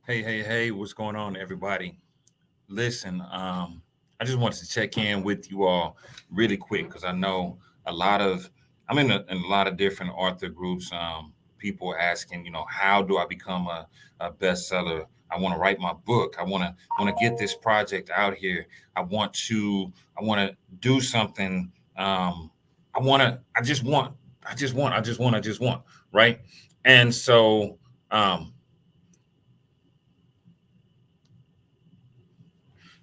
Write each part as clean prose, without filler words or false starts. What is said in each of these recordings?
Hey, what's going on, everybody? Listen, I just wanted to check in with you all really quick because I know a lot of, I'm in a lot of different author groups. People asking, how do I become a bestseller? I want to write my book. I want to get this project out here. I want to, I want to do something. I want to, I just want, right? And um,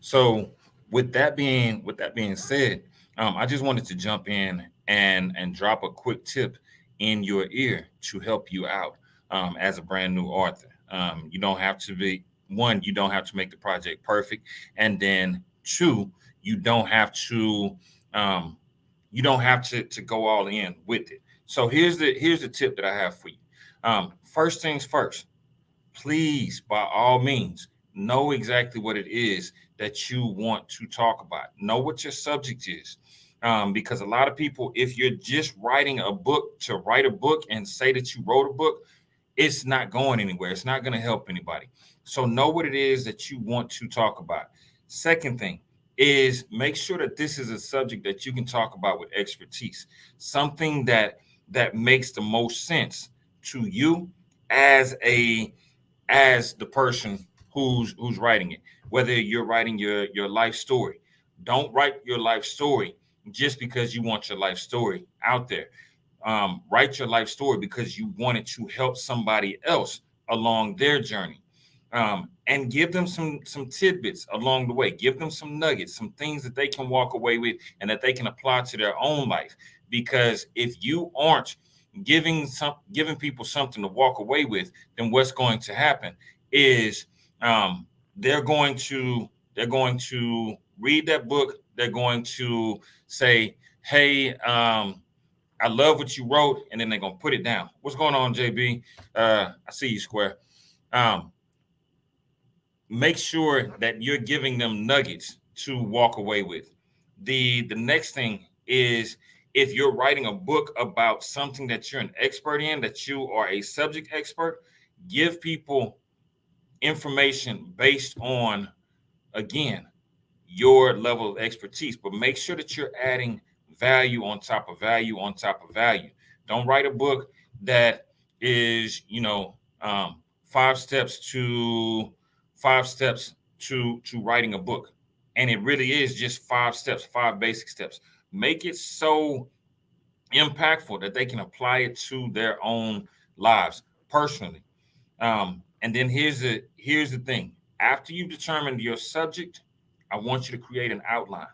So with that being said, I just wanted to jump in and drop a quick tip in your ear to help you out as a brand new author. You don't have to be one. You don't have to make the project perfect, and then two, you don't have to um, you don't have to go all in with it. So here's the tip that I have for you. First things first, please, by all means, know exactly what it is that you want to talk about. Know what your subject is. Because a lot of people, if you're just writing a book to write a book and say that you wrote a book, it's not going anywhere. It's not going to help anybody. So know what it is that you want to talk about. Second thing is make sure that this is a subject that you can talk about with expertise, something that makes the most sense to you as a as the person who's writing it. Whether you're writing your life story, don't write your life story just because you want your life story out there. Write your life story because you want it to help somebody else along their journey, and give them some tidbits along the way. Give them some nuggets, some things that they can walk away with and that they can apply to their own life. Because if you aren't giving people something to walk away with, then what's going to happen is um, they're going to they're going to read that book. They're going to say, "Hey, I love what you wrote," and then they're gonna put it down. What's going on, JB? I see you, Square. Um, Make sure that you're giving them nuggets to walk away with. The next thing is, if you're writing a book about something that you're an expert in, that you are a subject expert, give people information based on, again, your level of expertise, but make sure that you're adding value on top of value on top of value. Don't write a book that is, five steps to five steps to writing a book, and it really is just five steps, five basic steps. Make it so impactful that they can apply it to their own lives personally. And then here's the thing. After you've determined your subject, I want you to create an outline.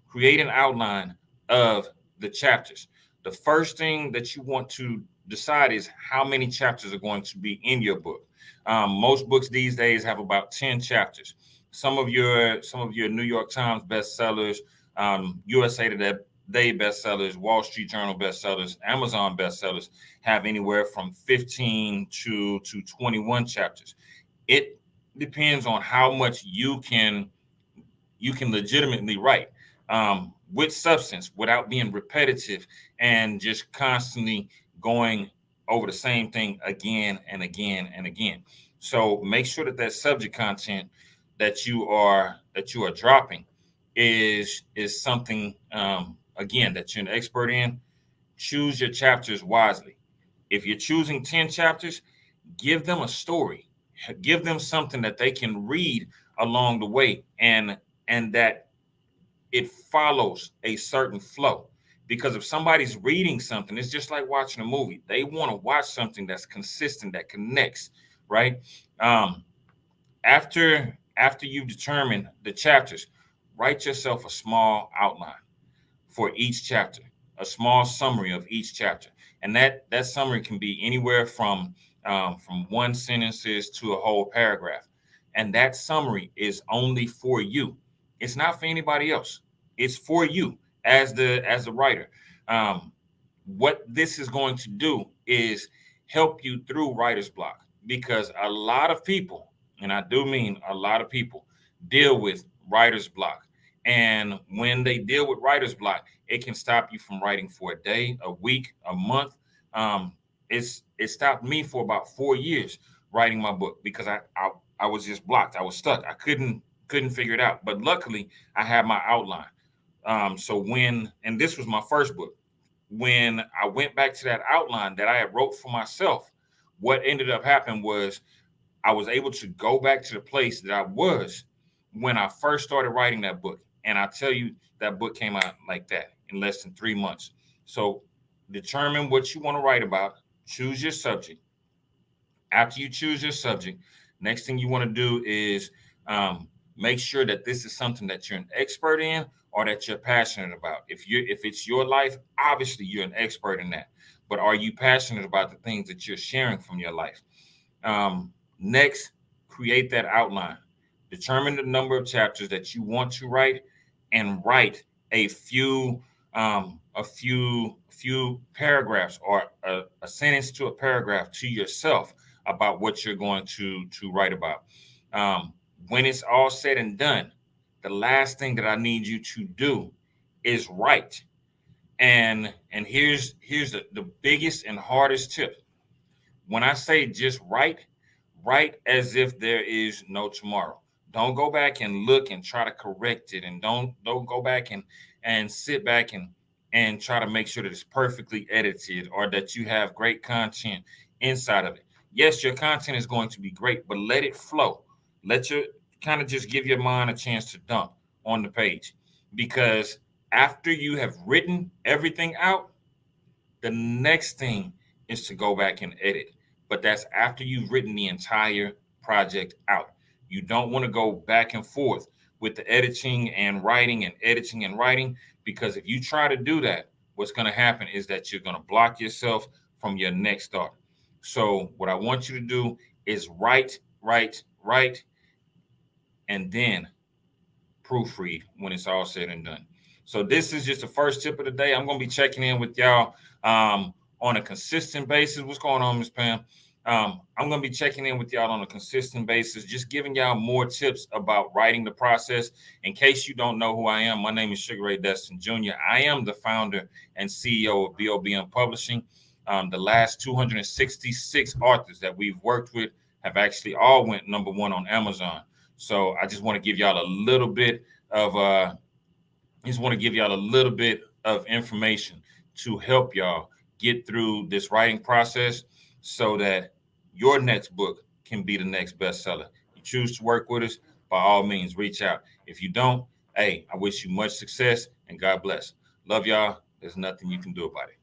Create an outline of the chapters. The first thing that you want to decide is how many chapters are going to be in your book. Most books these days have about 10 chapters. Some of your New York Times bestsellers, USA Today bestsellers, Wall Street Journal bestsellers, Amazon bestsellers have anywhere from 15 to 21 chapters. It depends on how much you can legitimately write, with substance, without being repetitive and just constantly going over the same thing again and again and again. So make sure that subject content that you are dropping is something, again, that you're an expert in. Choose your chapters wisely. If you're choosing 10 chapters, give them a story. Give them something that they can read along the way, and that it follows a certain flow. Because if somebody's reading something, it's just like watching a movie. They want to watch something that's consistent, that connects, right? Um, after you've determined the chapters, write yourself a small outline for each chapter, a small summary of each chapter, and that summary can be anywhere from one sentences to a whole paragraph, and that summary is only for you. It's not for anybody else. It's for you as the writer. Um, what this is going to do is help you through writer's block, because a lot of people, and I do mean a lot of people, deal with writer's block. And when they deal with writer's block, it can stop you from writing for a day, a week, a month. It stopped me for about 4 years writing my book, because I I was just blocked. I was stuck. I couldn't figure it out. But luckily, I had my outline. So when, and this was my first book, when I went back to that outline that I had wrote for myself, what ended up happening was I was able to go back to the place that I was when I first started writing that book. And I tell you, that book came out like that in less than 3 months. So determine what you want to write about, choose your subject. After you choose your subject, next thing you want to do is make sure that this is something that you're an expert in or that you're passionate about. If it's your life, obviously you're an expert in that. But are you passionate about the things that you're sharing from your life? Next, create that outline. Determine the number of chapters that you want to write, and write a few paragraphs or a sentence to a paragraph to yourself about what you're going to write about. When it's all said and done, the last thing that I need you to do is write. And here's the biggest and hardest tip. When I say just write as if there is no tomorrow. Don't go back and look and try to correct it, and don't go back and sit back and try to make sure that it's perfectly edited or that you have great content inside of it. Yes, your content is going to be great, but let it flow. Let your kind of just give your mind a chance to dump on the page, because after you have written everything out, the next thing is to go back and edit. But that's after you've written the entire project out. You don't want to go back and forth with the editing and writing and editing and writing, because if you try to do that, what's going to happen is that you're going to block yourself from your next thought. So, what I want you to do is write, and then proofread when it's all said and done. So this is just the first tip of the day. I'm going to be checking in with y'all on a consistent basis. What's going on, Miss Pam? I'm going to be checking in with y'all on a consistent basis, just giving y'all more tips about writing the process. In case you don't know who I am, my name is Sugar Ray Destin Jr. I am the founder and CEO of BOBM Publishing. The last 266 authors that we've worked with have actually all went #1 on Amazon. So I just want to give y'all a little bit of information to help y'all get through this writing process so that your next book can be the next bestseller. You choose to work with us, by all means, reach out. If you don't, hey, I wish you much success and God bless. Love y'all. There's nothing you can do about it.